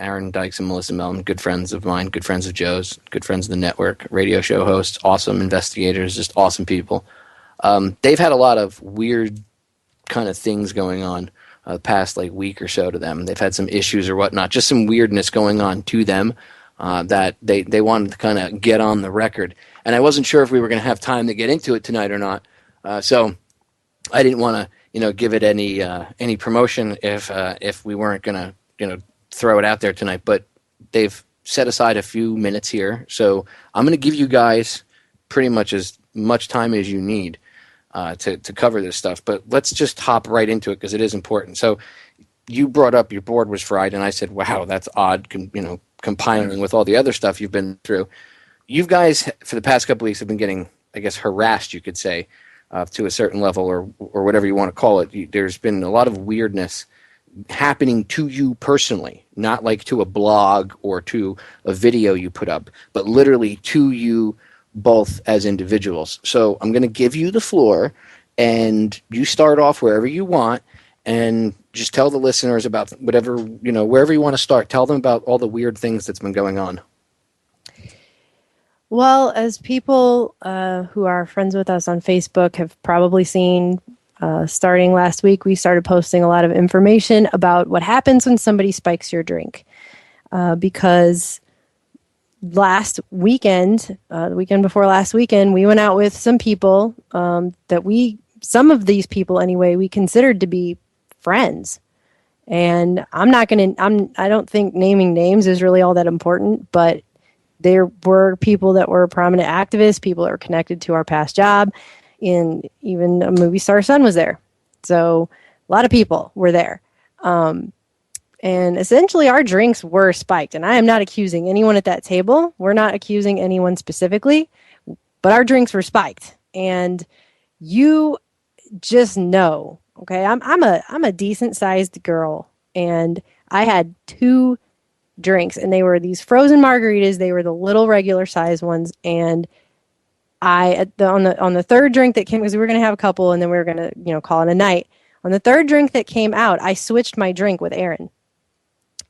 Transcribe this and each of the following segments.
Aaron Dykes and Melissa Melton, good friends of mine, good friends of Joe's, good friends of the network, radio show hosts, awesome investigators, just awesome people. They've had a lot of weird kind of things going on the past week or so to them. They've had some issues or whatnot, just some weirdness going on to them that they wanted to kind of get on the record. And I wasn't sure if we were going to have time to get into it tonight or not. So I didn't want to, give it any promotion if we weren't going to, throw it out there tonight. But they've set aside a few minutes here, so I'm going to give you guys pretty much as much time as you need to cover this stuff. But let's just hop right into it because it is important. So you brought up your board was fried, and I said, "Wow, that's odd." Compiling with all the other stuff you've been through, you guys for the past couple of weeks have been getting, I guess, harassed. You could say. To a certain level or whatever you want to call it. There's been a lot of weirdness happening to you personally, not like to a blog or to a video you put up, but literally to you both as individuals. So I'm going to give you the floor, and you start off wherever you want, and just tell the listeners about whatever, wherever you want to start. Tell them about all the weird things that's been going on. Well, as people who are friends with us on Facebook have probably seen, starting last week, we started posting a lot of information about what happens when somebody spikes your drink. Because last weekend, the weekend before last weekend, we went out with some people some of these people anyway, we considered to be friends. And I don't think naming names is really all that important, but there were people that were prominent activists, people that were connected to our past job, and even a movie star son was there. So a lot of people were there. And essentially our drinks were spiked. And I am not accusing anyone at that table. We're not accusing anyone specifically, but our drinks were spiked. And you just know, okay, I'm a decent sized girl, and I had 2 drinks, and they were these frozen margaritas. They were the little regular size ones, and on the third drink that came, because we were going to have a couple, and then we were going to call it a night. On the third drink that came out, I switched my drink with Aaron,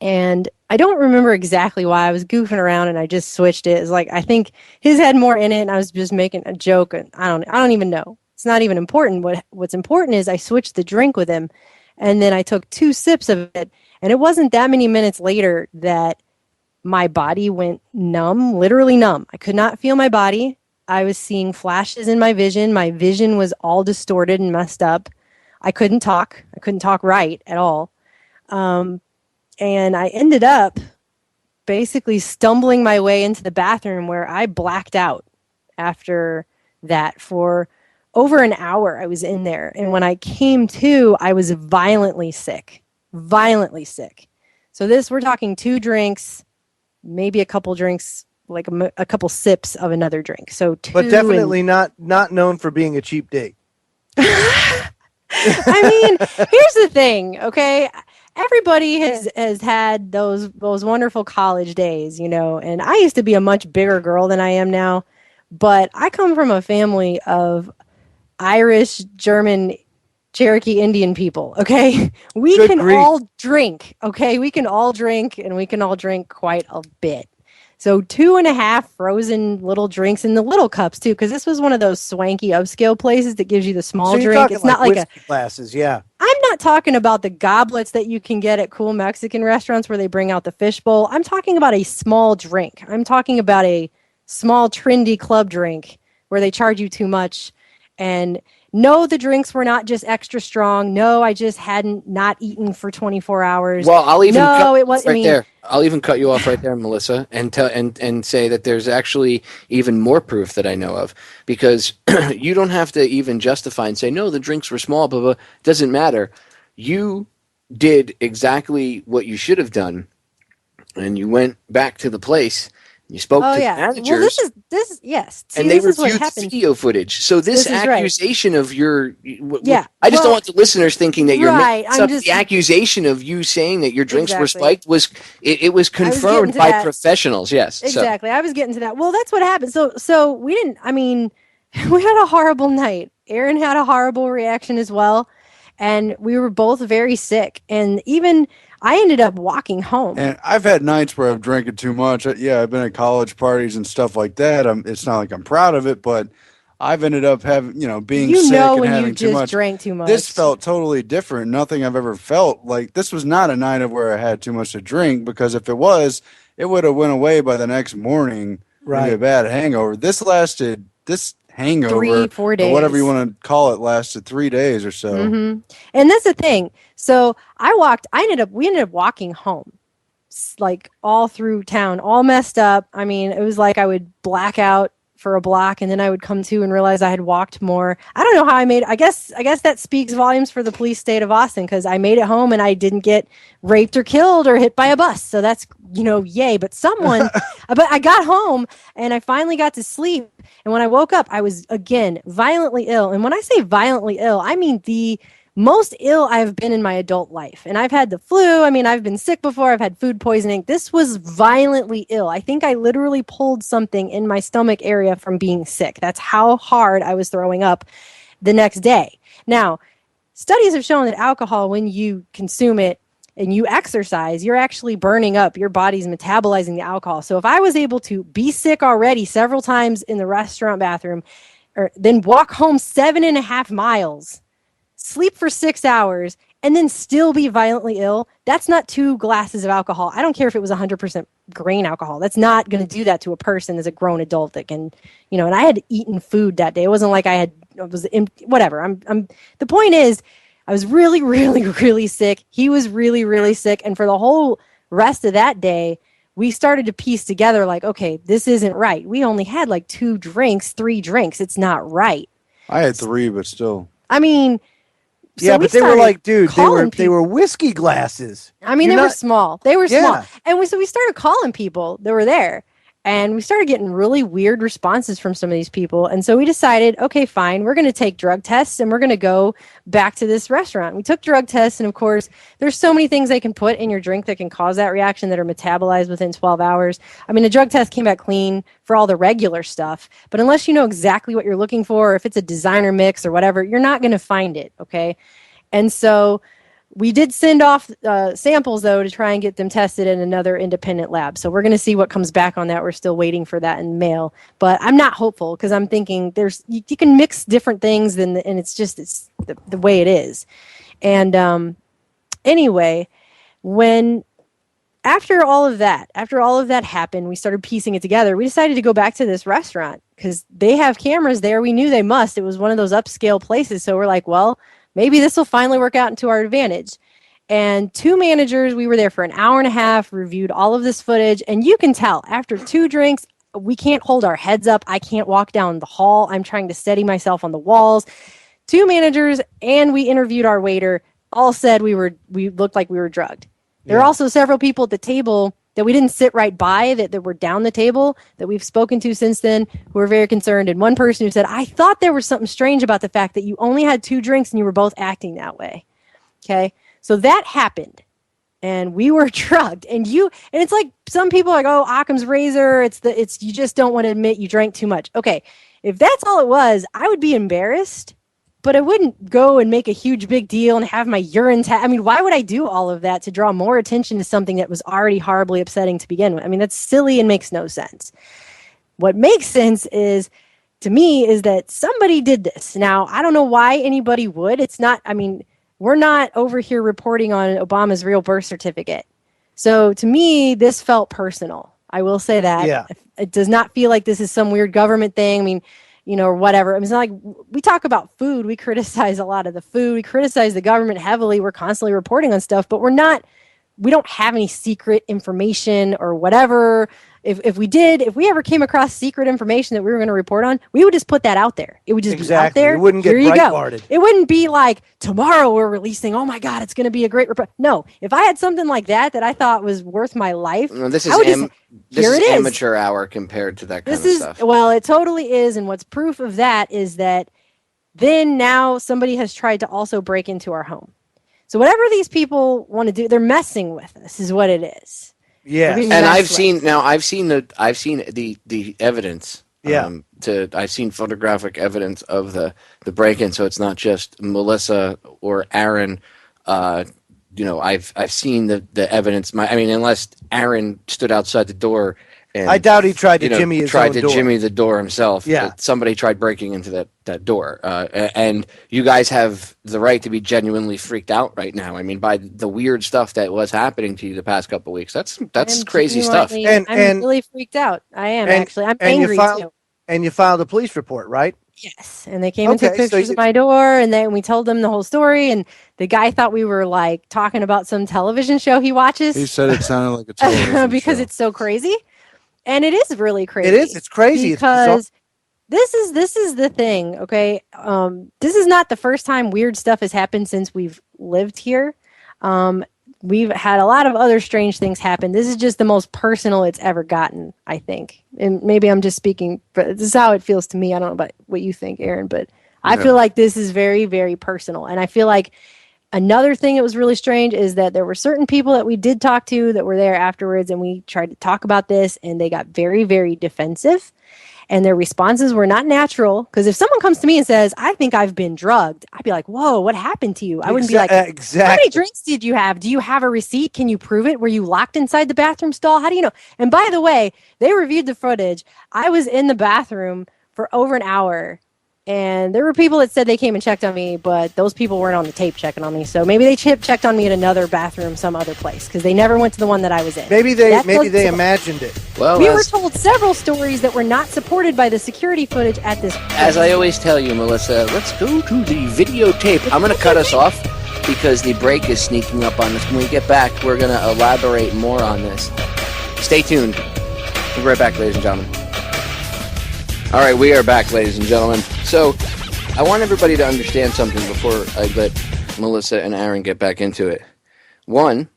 and I don't remember exactly why. I was goofing around, and I just switched it. It's like I think his had more in it, and I was just making a joke, and I don't even know. It's not even important. What's important is I switched the drink with him, and then I took 2 sips of it. And it wasn't that many minutes later that my body went numb, literally numb. I could not feel my body. I was seeing flashes in my vision. My vision was all distorted and messed up. I couldn't talk. I couldn't talk right at all. And I ended up basically stumbling my way into the bathroom where I blacked out after that for over an hour. I was in there. And when I came to, I was violently sick. So we're talking 2 drinks, maybe a couple drinks, like a couple sips of another drink. So 2, but definitely not known for being a cheap date. I mean, here's the thing, okay? Everybody has had those wonderful college days, and I used to be a much bigger girl than I am now, but I come from a family of Irish, German, Cherokee Indian people, okay? We Good can grief. all drink, okay? We can all drink, and we can all drink quite a bit. So 2.5 frozen little drinks in the little cups, too, because this was one of those swanky upscale places that gives you the small drink. It's not like whiskey glasses, yeah. I'm not talking about the goblets that you can get at cool Mexican restaurants where they bring out the fishbowl. I'm talking about a small drink. I'm talking about a small, trendy club drink where they charge you too much. And no, the drinks were not just extra strong. No, I just hadn't not eaten for 24 hours. Well, I'll even there. I'll even cut you off right there, Melissa, and say that there's actually even more proof that I know of, because you don't have to even justify and say, no, the drinks were small, blah, blah. It doesn't matter. You did exactly what you should have done, and you went back to the place. You spoke to the managers. Well, this yes. See, and they reviewed the video footage. So this accusation of your... I just don't want the listeners thinking that you're making up. The accusation of you saying that your drinks were spiked was confirmed by professionals. Yes. Exactly. I was getting to that. Well, that's what happened. So we didn't... I mean, we had a horrible night. Aaron had a horrible reaction as well. And we were both very sick. And even... I ended up walking home. And I've had nights where I've drinking too much. Yeah, I've been at college parties and stuff like that. It's not like I'm proud of it, but I've ended up having, being sick and when having you too just much. drank too much. This felt totally different. Nothing I've ever felt like. This was not a night of where I had too much to drink, because if it was, it would have went away by the next morning. Right. Maybe a bad hangover. This hangover, 3-4 days, or whatever you want to call it, lasted 3 days or so. Mm-hmm. And that's the thing. So we ended up walking home, like all through town, all messed up. I mean, it was like I would black out for a block, and then I would come to and realize I had walked more. I don't know how I guess that speaks volumes for the police state of Austin, because I made it home and I didn't get raped or killed or hit by a bus. So that's, yay. But but I got home and I finally got to sleep. And when I woke up, I was again violently ill. And when I say violently ill, I mean the most ill I've been in my adult life. And I've had the flu. I mean, I've been sick before. I've had food poisoning. This was violently ill. I think I literally pulled something in my stomach area from being sick. That's how hard I was throwing up the next day. Now, studies have shown that alcohol, when you consume it and you exercise, you're actually burning up. Your body's metabolizing the alcohol. So if I was able to be sick already several times in the restaurant bathroom, or then walk home 7.5 miles, sleep for 6 hours, and then still be violently ill, that's not 2 glasses of alcohol. I don't care if it was 100% grain alcohol. That's not going to do that to a person as a grown adult that can, and I had eaten food that day. It wasn't like whatever. The point is, I was really, really, really sick. He was really, really sick. And for the whole rest of that day, we started to piece together like, okay, this isn't right. We only had like 3 drinks. It's not right. I had 3, but still. I mean, yeah, but they were like, dude, they were whiskey glasses. I mean, were small. They were small. Yeah. And we started calling people that were there. And we started getting really weird responses from some of these people. And so we decided, okay, fine, we're going to take drug tests and we're going to go back to this restaurant. We took drug tests. And of course, there's so many things they can put in your drink that can cause that reaction that are metabolized within 12 hours. I mean, the drug test came back clean for all the regular stuff. But unless you know exactly what you're looking for, or if it's a designer mix or whatever, you're not going to find it. Okay. And so we did send off samples, though, to try and get them tested in another independent lab. So we're going to see what comes back on that. We're still waiting for that in the mail. But I'm not hopeful, because I'm thinking you can mix different things, and it's the way it is. And anyway, after all of that happened, we started piecing it together. We decided to go back to this restaurant because they have cameras there. We knew they must. It was one of those upscale places. So we're like, well, maybe this will finally work out into our advantage. And 2 managers, we were there for an hour and a half, reviewed all of this footage. And you can tell after 2 drinks, we can't hold our heads up. I can't walk down the hall. I'm trying to steady myself on the walls. 2 managers, and we interviewed our waiter, all said we looked like we were drugged. There are also several people at the table that we didn't sit right by, that were down the table, that we've spoken to since then, who were very concerned. And one person who said, I thought there was something strange about the fact that you only had 2 drinks and you were both acting that way. Okay. So that happened. And we were drugged. And it's like some people are like, oh, Occam's razor. It's you just don't want to admit you drank too much. Okay. If that's all it was, I would be embarrassed. But I wouldn't go and make a huge big deal and have my urine I mean, why would I do all of that to draw more attention to something that was already horribly upsetting to begin with? I mean, that's silly and makes no sense. What makes sense to me, is that somebody did this. Now, I don't know why anybody would. It's not, I mean, we're not over here reporting on Obama's real birth certificate. So to me, this felt personal. I will say that. Yeah. It does not feel like this is some weird government thing. I mean, or whatever. It's not like we talk about food. We criticize a lot of the food. We criticize the government heavily. We're constantly reporting on stuff, but we don't have any secret information or whatever. If we ever came across secret information that we were going to report on, we would just put that out there. It would just be out there. It wouldn't get Breitbarted. It wouldn't be like, tomorrow we're releasing, oh my God, it's going to be a great report. No, if I had something like that I thought was worth my life, this is amateur hour compared to that kind of stuff. Well, it totally is. And what's proof of that is that then now somebody has tried to also break into our home. So whatever these people want to do, they're messing with us, is what it is. Yeah, and I've seen the evidence. Yeah, I've seen photographic evidence of the break-in, so it's not just Melissa or Aaron I've seen the evidence. Unless Aaron stood outside the door. And, I doubt he tried to jimmy his own door. Jimmy the door himself. Yeah. Somebody tried breaking into that door. And you guys have the right to be genuinely freaked out right now. By the weird stuff that was happening to you the past couple of weeks. That's crazy stuff. I'm really freaked out. I am actually. I'm angry too. And you filed a police report, right? Yes, and they came and took pictures of my door, and then we told them the whole story, and the guy thought we were like talking about some television show he watches. He said it sounded like a television because show. It's so crazy. And it is really crazy. It is. It's crazy. Because this is the thing, okay? This is not the first time weird stuff has happened since we've lived here. We've had a lot of other strange things happen. This is just the most personal it's ever gotten, I think. And maybe I'm just speaking, but this is how it feels to me. I don't know about what you think, Aaron, but I feel like this is very, very personal. And I feel like another thing that was really strange is that there were certain people that we did talk to that were there afterwards, and we tried to talk about this, and they got very, very defensive. And their responses were not natural. Because if someone comes to me and says, I think I've been drugged, I'd be like, whoa, what happened to you? I wouldn't be like, exactly. How many drinks did you have? Do you have a receipt? Can you prove it? Were you locked inside the bathroom stall? How do you know? And by the way, they reviewed the footage. I was in the bathroom for over an hour. And there were people that said they came and checked on me, but those people weren't on the tape checking on me. So maybe they checked on me at another bathroom some other place because they never went to the one that I was in. Maybe they imagined it. Well, we were told several stories that were not supported by the security footage at this point. As I always tell you, Melissa, let's go to the videotape. I'm going to cut us off because the break is sneaking up on us. When we get back, we're going to elaborate more on this. Stay tuned. We'll be right back, ladies and gentlemen. All right, we are back, ladies and gentlemen. So I want everybody to understand something before I let Melissa and Aaron get back into it. One,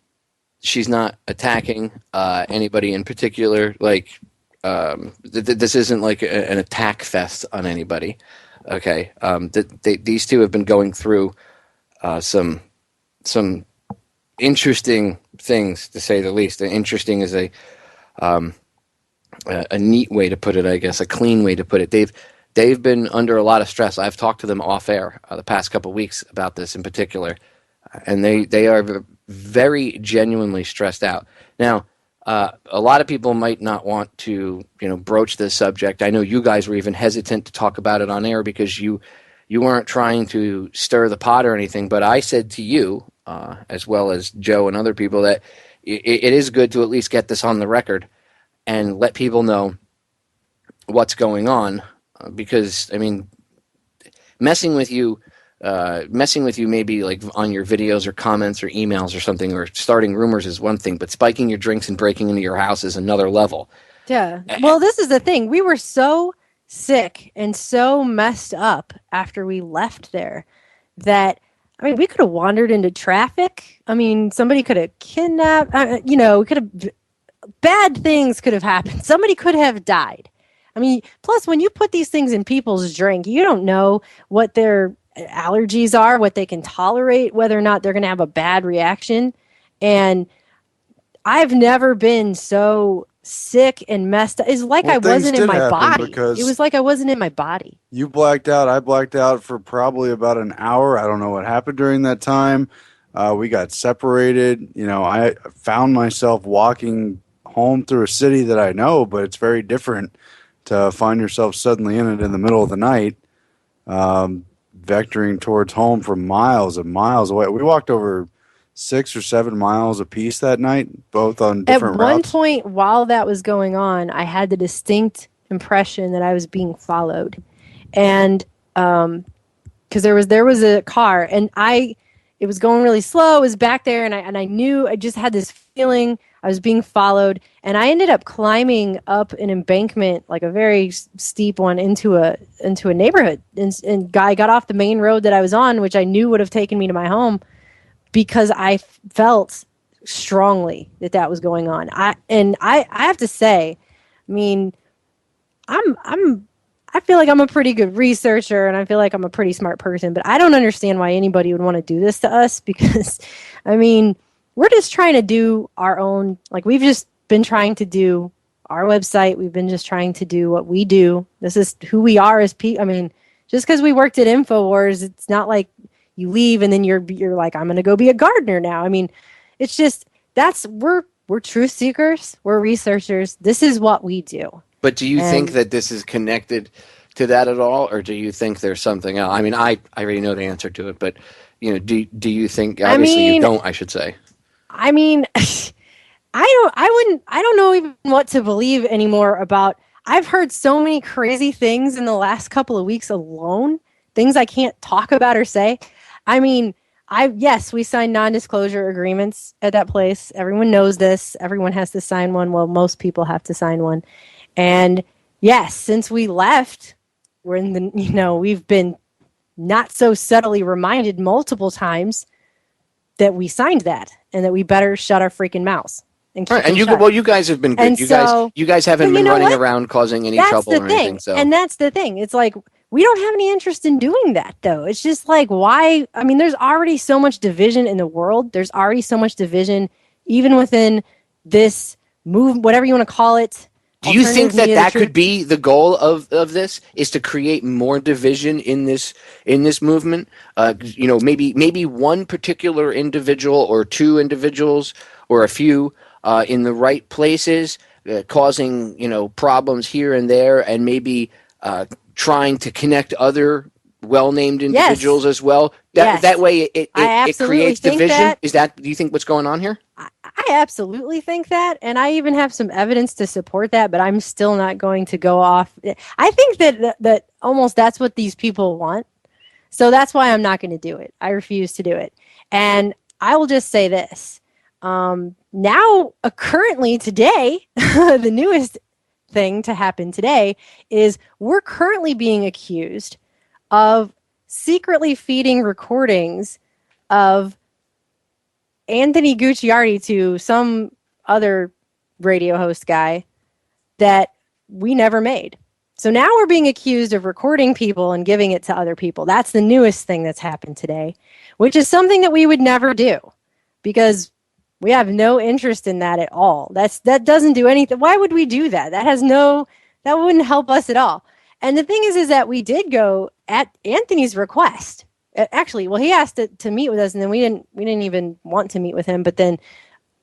she's not attacking anybody in particular. Like, this isn't like an attack fest on anybody. Okay, these two have been going through some interesting things, to say the least. And interesting is a neat way to put it, I guess, a clean way to put it. They've been under a lot of stress. I've talked to them off air the past couple of weeks about this in particular, and they are very genuinely stressed out. Now, a lot of people might not want to, broach this subject. I know you guys were even hesitant to talk about it on air because you weren't trying to stir the pot or anything. But I said to you, as well as Joe and other people, that it is good to at least get this on the record and let people know what's going on, because messing with you maybe like on your videos or comments or emails or something, or starting rumors is one thing, but spiking your drinks and breaking into your house is another level. Yeah. Well, this is the thing. We were so sick and so messed up after we left there that, we could have wandered into traffic. Somebody could have kidnapped, we could have, bad things could have happened. Somebody could have died. Plus when you put these things in people's drink, you don't know what their allergies are, what they can tolerate, whether or not they're going to have a bad reaction. And I've never been so sick and messed up. It's like I wasn't in my body. It was like I wasn't in my body. You blacked out. I blacked out for probably about an hour. I don't know what happened during that time. We got separated. I found myself walking home through a city that I know, but it's very different to find yourself suddenly in it in the middle of the night, vectoring towards home from miles and miles away. We walked over 6 or 7 miles a piece that night, both on different routes. At one point while that was going on, I had the distinct impression that I was being followed. And because there was a car, and it was going really slow. It was back there, and I knew, I just had this feeling I was being followed, and I ended up climbing up an embankment, like a very steep one, into a neighborhood. And guy got off the main road that I was on, which I knew would have taken me to my home, because I felt strongly that was going on. I have to say, I feel like I'm a pretty good researcher, and I feel like I'm a pretty smart person, but I don't understand why anybody would want to do this to us, because, we're just trying to do our own, like, we've just been trying to do our website. We've been just trying to do what we do. This is who we are as people. Just because we worked at InfoWars, it's not like you leave and then you're like, I'm going to go be a gardener now. I mean, it's just, we're truth seekers. We're researchers. This is what we do. But do you think that this is connected to that at all, or do you think there's something else? I mean, I already know the answer to it, but do you think? Obviously, you don't. I should say. I mean, I don't know even what to believe anymore about. I've heard so many crazy things in the last couple of weeks alone, things I can't talk about or say. I mean, yes, we signed non-disclosure agreements at that place. Everyone knows this. Everyone has to sign one. Well, most people have to sign one. And yes, since we left, we've been not so subtly reminded multiple times that we signed that and that we better shut our freaking mouths. And you guys have been good. You guys haven't been running around causing any trouble or anything. So. And that's the thing. It's like, we don't have any interest in doing that, though. It's just like, why? I mean, there's already so much division in the world. There's already so much division, even within this move, whatever you want to call it. Do you think that could be the goal of this, is to create more division in this movement? Maybe one particular individual or two individuals or a few in the right places, causing problems here and there, and maybe trying to connect other well-named individuals as well. That way it creates division. Do you think what's going on here? I absolutely think that, and I even have some evidence to support that, but I'm still not going to go off. I think that almost that's what these people want. So that's why I'm not going to do it. I refuse to do it. And I will just say this. Currently today, the newest thing to happen today is we're currently being accused of secretly feeding recordings of Anthony Gucciardi to some other radio host guy that we never made. So now we're being accused of recording people and giving it to other people. That's the newest thing that's happened today, which is something that we would never do because we have no interest in that at all. That doesn't do anything. Why would we do that? That wouldn't help us at all. And the thing is that we did go at Anthony's request. Actually, well, he asked to meet with us, and then we didn't even want to meet with him. But then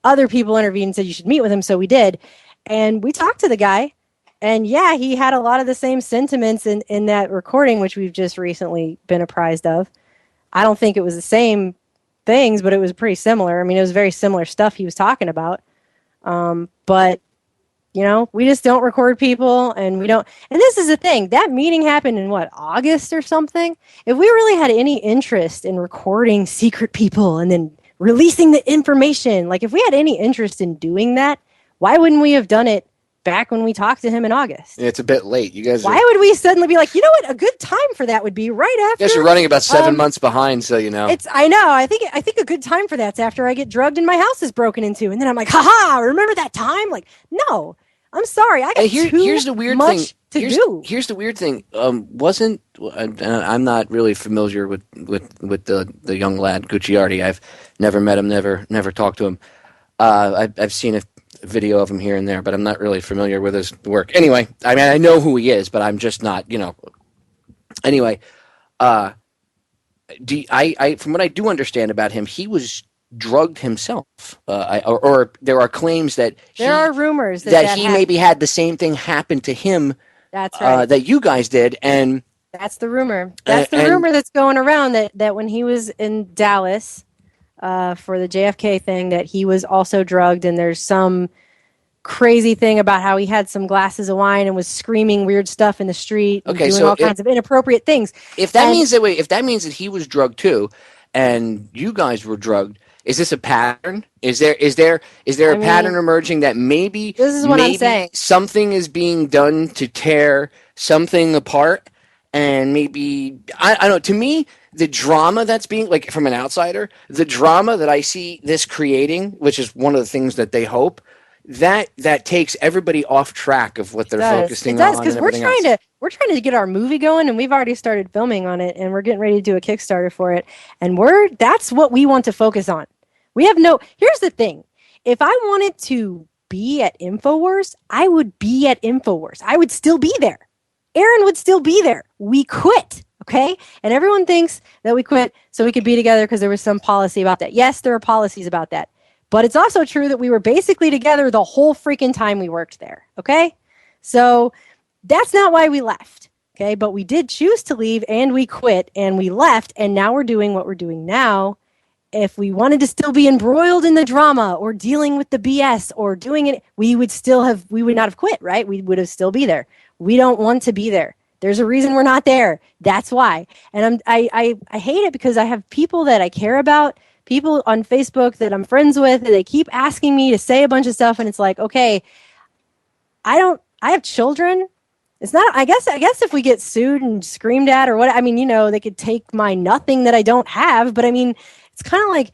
other people intervened and said you should meet with him, so we did. And we talked to the guy, and yeah, he had a lot of the same sentiments in that recording, which we've just recently been apprised of. I don't think it was the same things, but it was pretty similar. I mean, it was very similar stuff he was talking about. But we just don't record people, and we don't. And this is the thing. That meeting happened in August or something? If we really had any interest in recording secret people and then releasing the information, like if we had any interest in doing that, why wouldn't we have done it back when we talked to him in August? It's a bit late. You guys. Why would we suddenly be like, you know what? A good time for that would be right after. You guys are running about 7 months behind, so you know. I know. I think a good time for that's after I get drugged and my house is broken into, and then I'm like, haha! Remember that time? Like, no. I'm sorry. I got here's the weird thing. Here's the weird thing. I'm not really familiar with the young lad Gucciardi. I've never met him, never talked to him. I've seen a video of him here and there, but I'm not really familiar with his work. Anyway, I mean, I know who he is, but I'm just not. Anyway, from what I do understand about him, he was drugged himself, or there are claims that there are rumors that he maybe had the same thing happen to him. That's right. That you guys did, and that's the rumor. That's the rumor that's going around that when he was in Dallas for the JFK thing, that he was also drugged, and there's some crazy thing about how he had some glasses of wine and was screaming weird stuff in the street, and doing all kinds of inappropriate things. If that means that he was drugged too, and you guys were drugged. Is this a pattern? Is there a pattern emerging that maybe this is what I'm saying. Something is being done to tear something apart, and maybe I don't know. To me, the drama that's being, like, from an outsider, the drama that I see this creating, which is one of the things that they hope, that takes everybody off track of what they're focusing on. It does, because we're trying to get our movie going, and we've already started filming on it, and we're getting ready to do a Kickstarter for it, and that's what we want to focus on. Here's the thing. If I wanted to be at InfoWars, I would be at InfoWars. I would still be there. Aaron would still be there. We quit. Okay. And everyone thinks that we quit so we could be together because there was some policy about that. Yes, there are policies about that. But it's also true that we were basically together the whole freaking time we worked there. Okay. So that's not why we left. Okay. But we did choose to leave and we quit and we left. And now we're doing what we're doing now. If we wanted to still be embroiled in the drama or dealing with the BS or doing it, we would not have quit, right? We would have still be there. We don't want to be there. There's a reason we're not there. That's why. And I hate it because I have people that I care about, people on Facebook that I'm friends with, and they keep asking me to say a bunch of stuff. And it's like, okay, I have children. It's not, I guess if we get sued and screamed at or what, I mean, they could take my nothing that I don't have, but I mean, it's kind of like,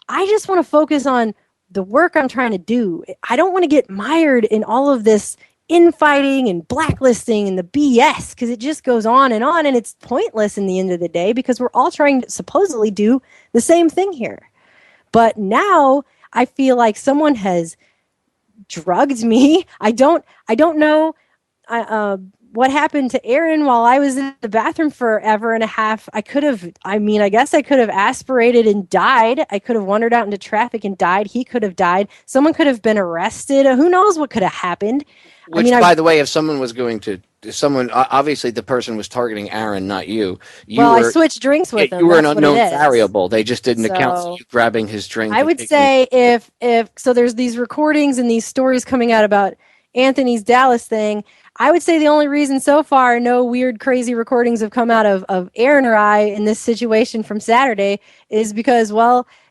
I just want to focus on the work I'm trying to do. I don't want to get mired in all of this infighting and blacklisting and the BS because it just goes on and it's pointless in the end of the day because we're all trying to supposedly do the same thing here. But now I feel like someone has drugged me. I don't know what happened to Aaron while I was in the bathroom for ever and a half. I guess I could have aspirated and died. I could have wandered out into traffic and died. He could have died. Someone could have been arrested. Who knows what could have happened? By the way, if someone was obviously the person was targeting Aaron, not you. I switched drinks with him. You were an unknown variable. They just didn't account for you grabbing his drink. I would say if there's these recordings and these stories coming out about Anthony's Dallas thing, I would say the only reason so far no weird, crazy recordings have come out of Aaron or I in this situation from Saturday is because,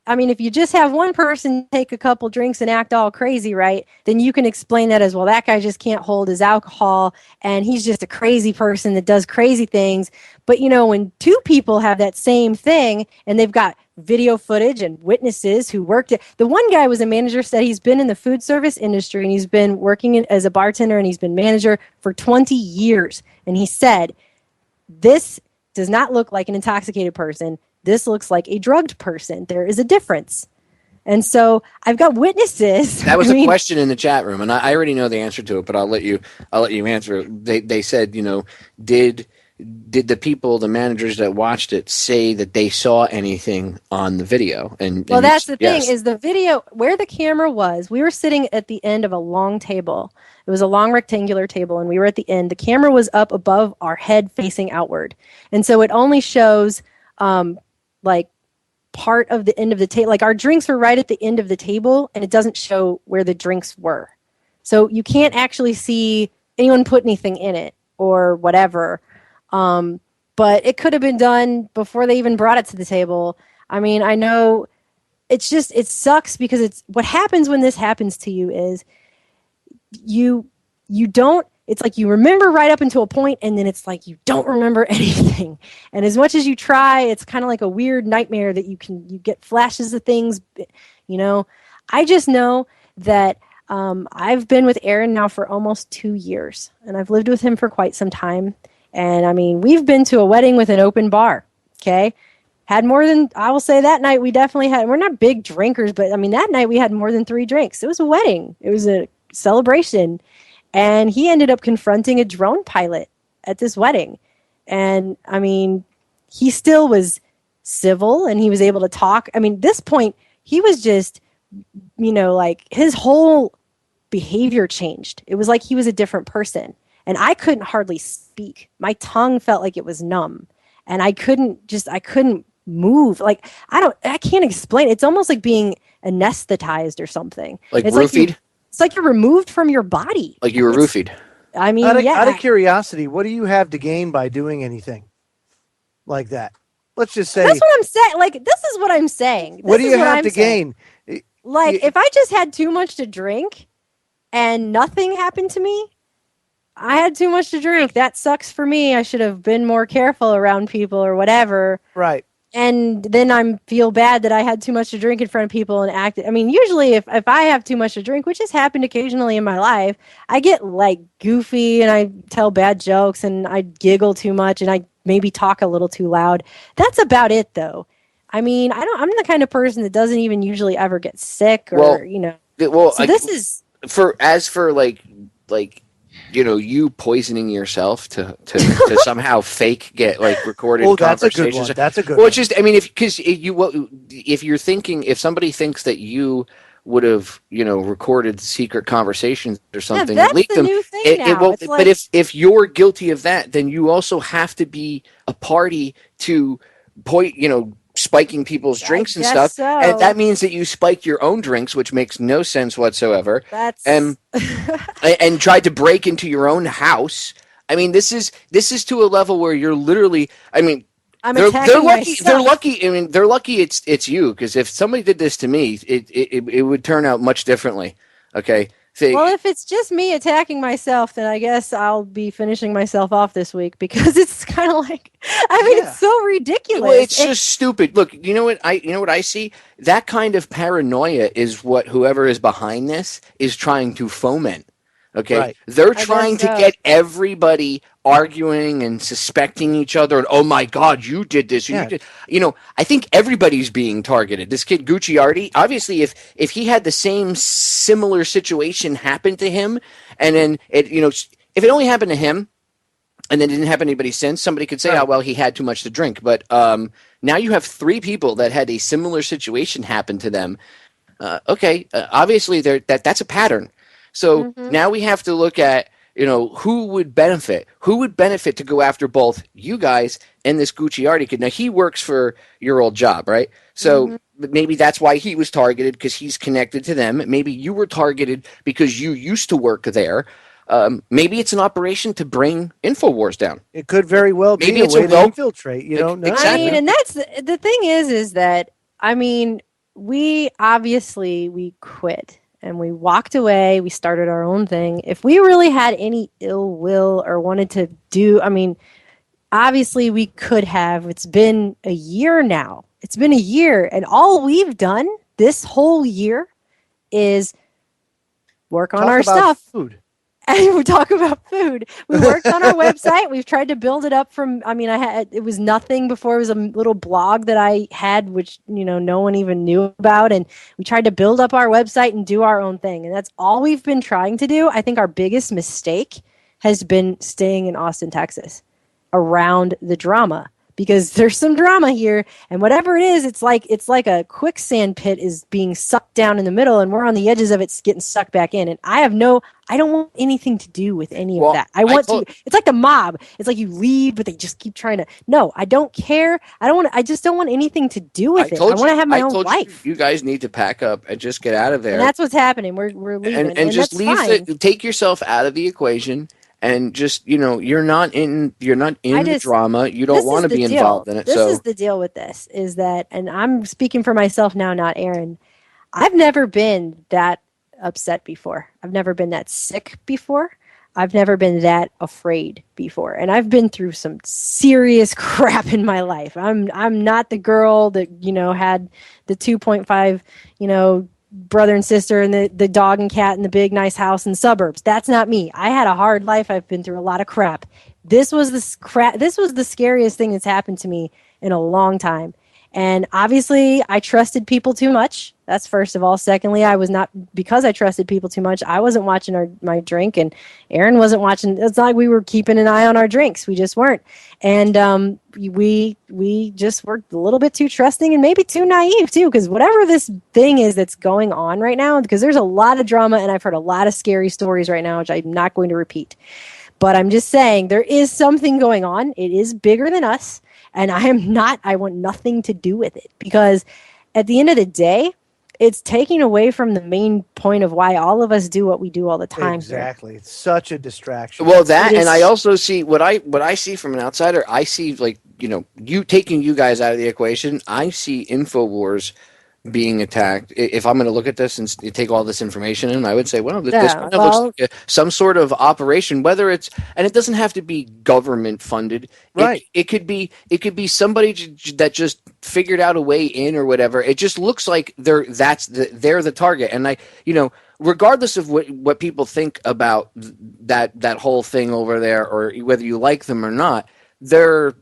if you just have one person take a couple drinks and act all crazy, right, then you can explain that as, well, that guy just can't hold his alcohol and he's just a crazy person that does crazy things. But, when two people have that same thing and they've got video footage and witnesses who worked it. The one guy was a manager, said he's been in the food service industry and he's been working as a bartender and he's been manager for 20 years. And he said, this does not look like an intoxicated person. This looks like a drugged person. There is a difference. And so I've got witnesses. That was a question in the chat room, and I already know the answer to it, but I'll let you answer. They said, did the people, the managers that watched it, say that they saw anything on the video? Well, that's the thing, is the video, where the camera was, we were sitting at the end of a long table. It was a long rectangular table, and we were at the end. The camera was up above our head facing outward. And so it only shows part of the end of the table. Like our drinks were right at the end of the table, and it doesn't show where the drinks were. So you can't actually see anyone put anything in it or whatever. But it could have been done before they even brought it to the table. I mean, I know it sucks because it's what happens when this happens to you is it's like you remember right up until a point and then it's like you don't remember anything. And as much as you try, it's kind of like a weird nightmare that you get flashes of things, I just know that I've been with Aaron now for almost 2 years and I've lived with him for quite some time. And I mean, we've been to a wedding with an open bar, okay? Had more than, I will say that night we definitely had, we're not big drinkers, but I mean, that night we had more than 3 drinks. It was a wedding. It was a celebration. And he ended up confronting a drone pilot at this wedding. And I mean, he still was civil and he was able to talk. I mean, this point, he was just, his whole behavior changed. It was like he was a different person. And I couldn't hardly speak. My tongue felt like it was numb. And I couldn't move. Like, I can't explain. It's almost like being anesthetized or something. Like it's roofied? It's like you're removed from your body. Like you were roofied. I mean, out of curiosity, what do you have to gain by doing anything like that? Let's just say. That's what I'm saying. Like, this is what I'm saying. What do you have to gain? Like, if I just had too much to drink and nothing happened to me, I had too much to drink. That sucks for me. I should have been more careful around people or whatever. Right. And then I feel bad that I had too much to drink in front of people and act. I mean, usually if I have too much to drink, which has happened occasionally in my life, I get like goofy and I tell bad jokes and I giggle too much and I maybe talk a little too loud. That's about it, though. I mean, I'm the kind of person that doesn't even usually ever get sick or, so this is... for you poisoning yourself to somehow fake get like recorded that's a good conversations. one. That's a good Well, one. it's just, I mean, if you're thinking, if somebody thinks that you would have, recorded secret conversations or something and that's leaked the them, new thing it now. won't. It's But like, if you're guilty of that, then you also have to be a party to spiking people's drinks and guess stuff, so. and that means that you spiked your own drinks, which makes no sense whatsoever. That's And tried to break into your own house. I mean, this is to a level where you're literally. I mean, I'm they're attacking lucky. myself. They're lucky. I mean, they're lucky. It's you, because if somebody did this to me, it would turn out much differently. Okay. Well, if it's just me attacking myself, then I guess I'll be finishing myself off this week, because it's kind of like, it's so ridiculous. Well, it's just stupid. Look, you know what I see? That kind of paranoia is what whoever is behind this is trying to foment. Okay, Right. They're trying to get everybody arguing and suspecting each other. And oh my God, you did this. You did. I think everybody's being targeted. This kid Gucciardi, obviously, if he had the same similar situation happen to him, and then if it only happened to him, and then didn't happen to anybody since, somebody could say, "Oh well, he had too much to drink." But now you have 3 people that had a similar situation happen to them. Obviously, that's a pattern. So now we have to look at, who would benefit? Who would benefit to go after both you guys and this Gucciardi kid? Now, he works for your old job, right? So maybe that's why he was targeted, because he's connected to them. Maybe you were targeted because you used to work there. Maybe it's an operation to bring InfoWars down. It could very well be a way to infiltrate. You don't know. Exactly. And that's the thing is that, we quit. And we walked away. We started our own thing. If we really had any ill will or wanted to do, obviously we could have. It's been a year now. It's been a year. And all we've done this whole year is work on our stuff. Food. And we talk about food. We worked on our website. We've tried to build it up from, it was nothing before. It was a little blog that I had, which, no one even knew about. And we tried to build up our website and do our own thing. And that's all we've been trying to do. I think our biggest mistake has been staying in Austin, Texas, around the drama, because there's some drama here, and whatever it is, it's like a quicksand pit is being sucked down in the middle, and we're on the edges of it getting sucked back in. And I don't want anything to do with any of that. It's like the mob. It's like you leave, but they just keep trying to. No, I don't care. I just don't want anything to do with it. I want to have my own life. You guys need to pack up and just get out of there. And that's what's happening. We're leaving, and just leave. Take yourself out of the equation. And just, you're not in the drama. You don't want to be involved in it. This is the deal with this, is that, and I'm speaking for myself now, not Aaron. I've never been that upset before. I've never been that sick before. I've never been that afraid before. And I've been through some serious crap in my life. I'm not the girl that, had the 2.5, brother and sister and the dog and cat and the big nice house in the suburbs. That's not me. I had a hard life. I've been through a lot of crap. This was the scariest thing that's happened to me in a long time. And obviously I trusted people too much. That's first of all. Secondly, because I trusted people too much, I wasn't watching my drink, and Aaron wasn't watching. It's not like we were keeping an eye on our drinks. We just weren't. And we just were a little bit too trusting and maybe too naive too, because whatever this thing is that's going on right now, because there's a lot of drama and I've heard a lot of scary stories right now, which I'm not going to repeat. But I'm just saying there is something going on. It is bigger than us. And I want nothing to do with it, because at the end of the day, it's taking away from the main point of why all of us do what we do all the time. Exactly. It's such a distraction. Well, and I also see what I see from an outsider. I see, like, you taking you guys out of the equation. I see InfoWars being attacked. If I'm going to look at this and take all this information in, I would say, well, this kind of looks like some sort of operation, whether it's, and it doesn't have to be government funded. Right. It could be somebody that just figured out a way in or whatever. It just looks like they're the target. And regardless of what people think about that whole thing over there, or whether you like them or not, they're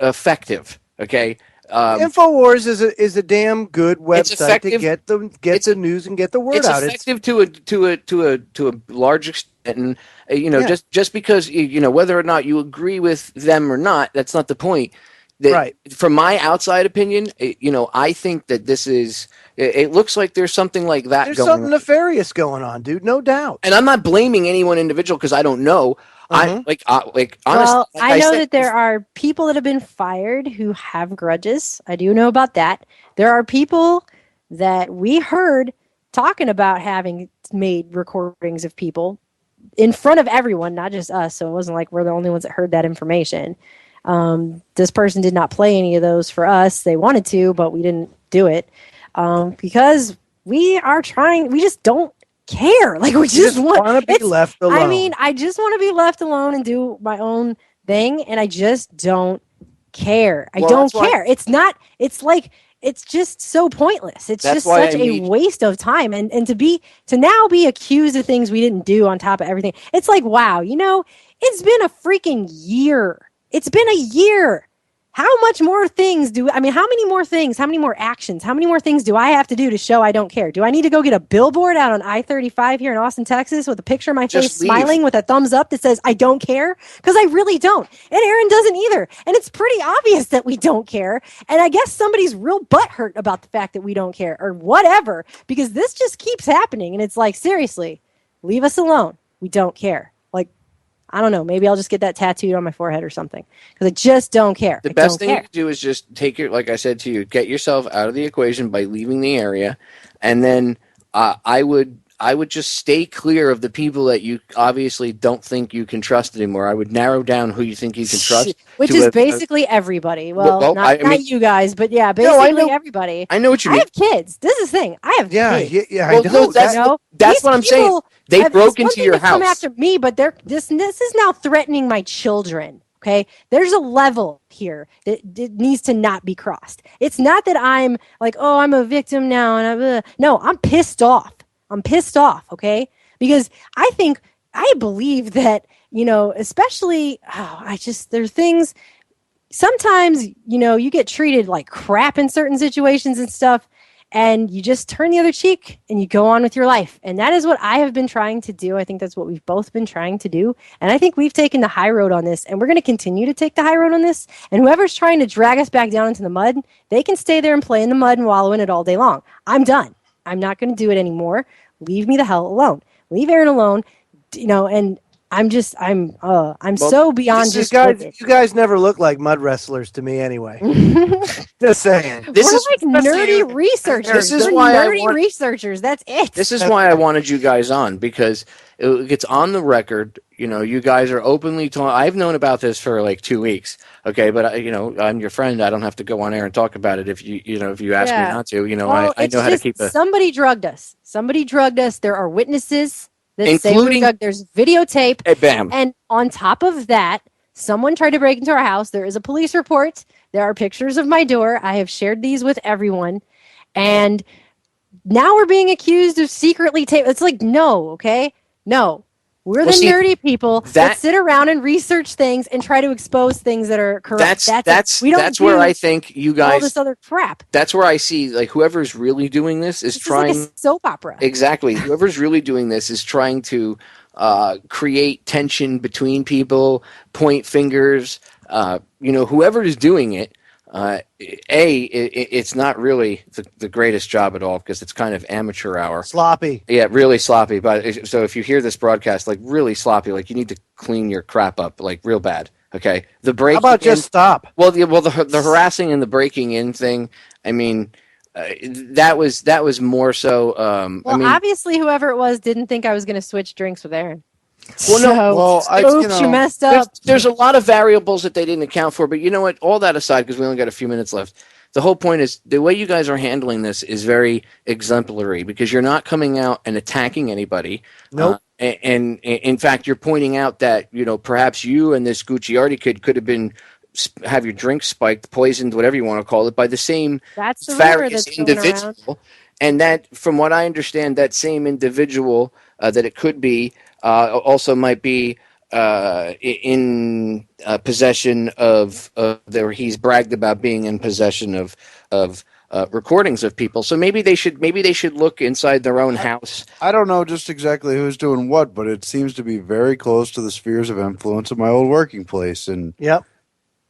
effective. Okay. Infowars is a damn good website to get the news and get the word out. It's effective to a large extent, and just because whether or not you agree with them or not, that's not the point. Right. From my outside opinion, I think that this is. It looks like there's something like that There's going something on. nefarious going on, dude. No doubt. And I'm not blaming any one individual because I don't know. Honestly, Well, I know that there are people that have been fired who have grudges. I do know about that. There are people that we heard talking about having made recordings of people in front of everyone, not just us. So it wasn't like we're the only ones that heard that information. This person did not play any of those for us. They wanted to, but we didn't do it because we are trying. We just don't care. Like we just want to be left alone. I mean, I just want to be left alone and do my own thing, and I just don't care. I don't care. It's not. It's like it's just so pointless. It's just such a waste of time, and to now be accused of things we didn't do on top of everything. It's like, wow, it's been a freaking year. It's been a year. How much more things how many more things, how many more actions, how many more things do I have to do to show I don't care? Do I need to go get a billboard out on I-35 here in Austin, Texas with a picture of my face smiling with a thumbs up that says I don't care? Because I really don't. And Aaron doesn't either. And it's pretty obvious that we don't care. And I guess somebody's real butthurt about the fact that we don't care or whatever, because this just keeps happening. And it's like, seriously, leave us alone. We don't care. I don't know. Maybe I'll just get that tattooed on my forehead or something because I just don't care. The best thing you can do is just like I said to you, get yourself out of the equation by leaving the area. And then I would just stay clear of the people that you obviously don't think you can trust anymore. I would narrow down who you think you can trust. Which is basically everybody. Well, not you guys, but yeah, basically everybody. I know what you mean. I have kids. This is the thing. I have kids. Yeah, I know. That's what I'm saying. They broke into your house. Come after me, but this is now threatening my children. Okay, there's a level here that needs to not be crossed. It's not that I'm like, oh, I'm a victim now, and no, I'm pissed off. I'm pissed off. Okay, because I believe that especially there's things. Sometimes you get treated like crap in certain situations and stuff. And you just turn the other cheek and you go on with your life. And that is what I have been trying to do. I think that's what we've both been trying to do. And I think we've taken the high road on this. And we're going to continue to take the high road on this. And whoever's trying to drag us back down into the mud, they can stay there and play in the mud and wallow in it all day long. I'm done. I'm not going to do it anymore. Leave me the hell alone. Leave Aaron alone. And I'm so beyond just you guys never look like mud wrestlers to me anyway. Just saying. We're like nerdy researchers. This is why researchers. That's it. This is why I wanted you guys on, because it gets on the record. You guys are openly talking. I've known about this for like 2 weeks. Okay, but I'm your friend. I don't have to go on air and talk about it if you ask me not to. I know how to keep somebody drugged us. There are witnesses. There's videotape. Hey, bam. And on top of that, someone tried to break into our house. There is a police report. There are pictures of my door. I have shared these with everyone. And now we're being accused of secretly tape. It's like, no, okay? No. We're nerdy people that sit around and research things and try to expose things that are correct. That's where I think you guys all this other crap. That's where I see like whoever's really doing this is trying like a soap opera. Exactly. Whoever's really doing this is trying to create tension between people, point fingers. Whoever is doing it. It's not really the greatest job at all because it's kind of amateur hour. Sloppy. Yeah, really sloppy. But so if you hear this broadcast, like really sloppy, like you need to clean your crap up, like real bad. Okay. The break. How about just stop? Well, the harassing and the breaking in thing. I mean, that was more so. Obviously, whoever it was didn't think I was going to switch drinks with Aaron. You messed up. There's a lot of variables that they didn't account for, but you know what? All that aside, because we only got a few minutes left, the whole point is the way you guys are handling this is very exemplary because you're not coming out and attacking anybody. Nope. And in fact, you're pointing out that perhaps you and this Gucciardi kid could have your drink spiked, poisoned, whatever you want to call it, by the same nefarious individual. And that, from what I understand, that same individual that it could be. Also might be in possession of or he's bragged about being in possession of recordings of people. So maybe they should look inside their own house. I don't know just exactly who's doing what, but it seems to be very close to the spheres of influence of my old working place. And Yep.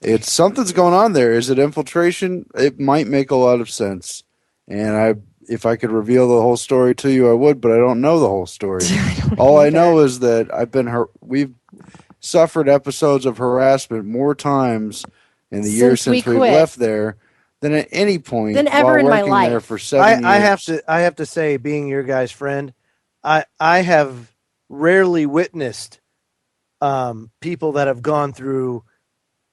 it's something's going on there. Is it infiltration? It might make a lot of sense. And if I could reveal the whole story to you, I would, but I don't know the whole story. All I know is that we've suffered episodes of harassment more times in the years since we left there than at any point than ever in my life. There for 7 years. I have to say, being your guy's friend, I have rarely witnessed people that have gone through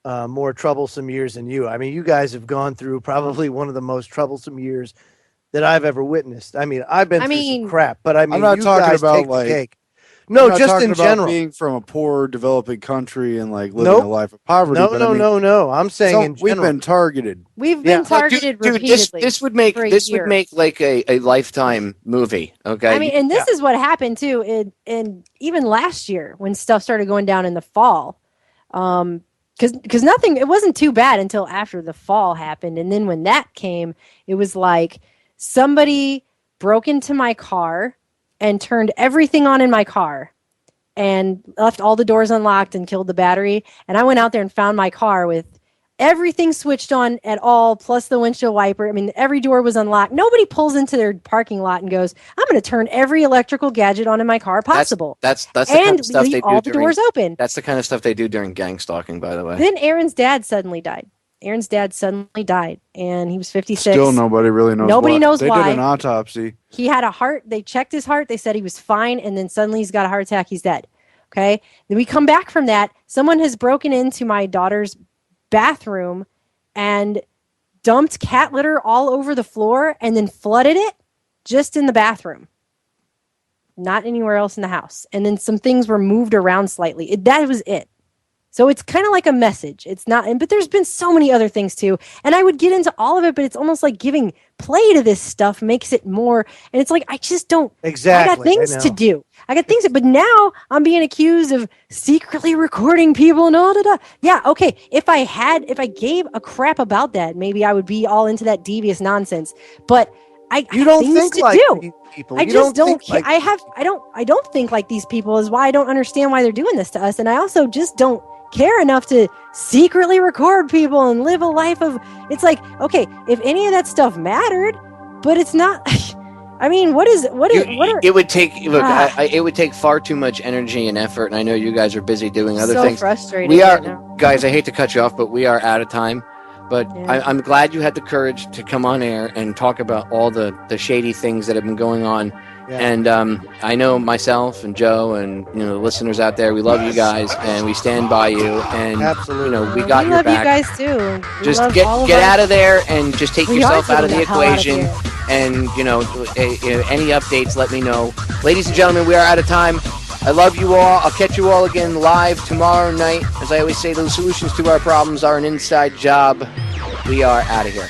more troublesome years than you. I mean, you guys have gone through probably one of the most troublesome years that I've ever witnessed. I mean, I've been through some crap, but I mean, I'm not you talking guys about take like the cake. No, I'm not just talking in about general. being from a poor developing country and like living a life of poverty. No. I'm saying in we've general. been targeted. We've been targeted repeatedly. This would make like a Lifetime movie. Okay. I mean, and this is what happened too. In even last year when stuff started going down in the fall, because nothing, it wasn't too bad until after the fall happened, and then when that came, it was like somebody broke into my car and turned everything on in my car and left all the doors unlocked and killed the battery. And I went out there and found my car with everything switched on at all, plus the windshield wiper. I mean, every door was unlocked. Nobody pulls into their parking lot and goes, I'm going to turn every electrical gadget on in my car possible. That's the kind of stuff they do. All the doors open. That's the kind of stuff they do during gang stalking, by the way. Then Aaron's dad suddenly died. And he was 56. Still nobody really knows. Nobody knows why. They did an autopsy. He had a heart. They checked his heart. They said he was fine. And then suddenly he's got a heart attack. He's dead. Okay. Then we come back from that. Someone has broken into my daughter's bathroom and dumped cat litter all over the floor and then flooded it just in the bathroom. Not anywhere else in the house. And then some things were moved around slightly. That was it. So it's kind of like a message. It's not, but there's been so many other things too. And I would get into all of it, but it's almost like giving play to this stuff makes it more. And it's like, I just don't. Exactly. I got things to do. But now I'm being accused of secretly recording people and all that. Yeah. Okay. If I gave a crap about that, maybe I would be all into that devious nonsense. But you don't think like these people. I just don't. I don't think like these people is why I don't understand why they're doing this to us. And I also just don't care enough to secretly record people and live a life of. It's like, okay, if any of that stuff mattered, but it's not. I mean, it would take far too much energy and effort, and I know you guys are busy doing other things. So frustrating. We are, guys. I hate to cut you off, but we are out of time. But yeah. I'm glad you had the courage to come on air and talk about all the shady things that have been going on. Yeah. And I know myself and Joe and the listeners out there, we love you guys and we stand by you. And absolutely, we got your back. We love you guys too. Just get out of there and just take yourself out of the equation. And any updates, let me know. Ladies and gentlemen, we are out of time. I love you all. I'll catch you all again live tomorrow night. As I always say, the solutions to our problems are an inside job. We are out of here.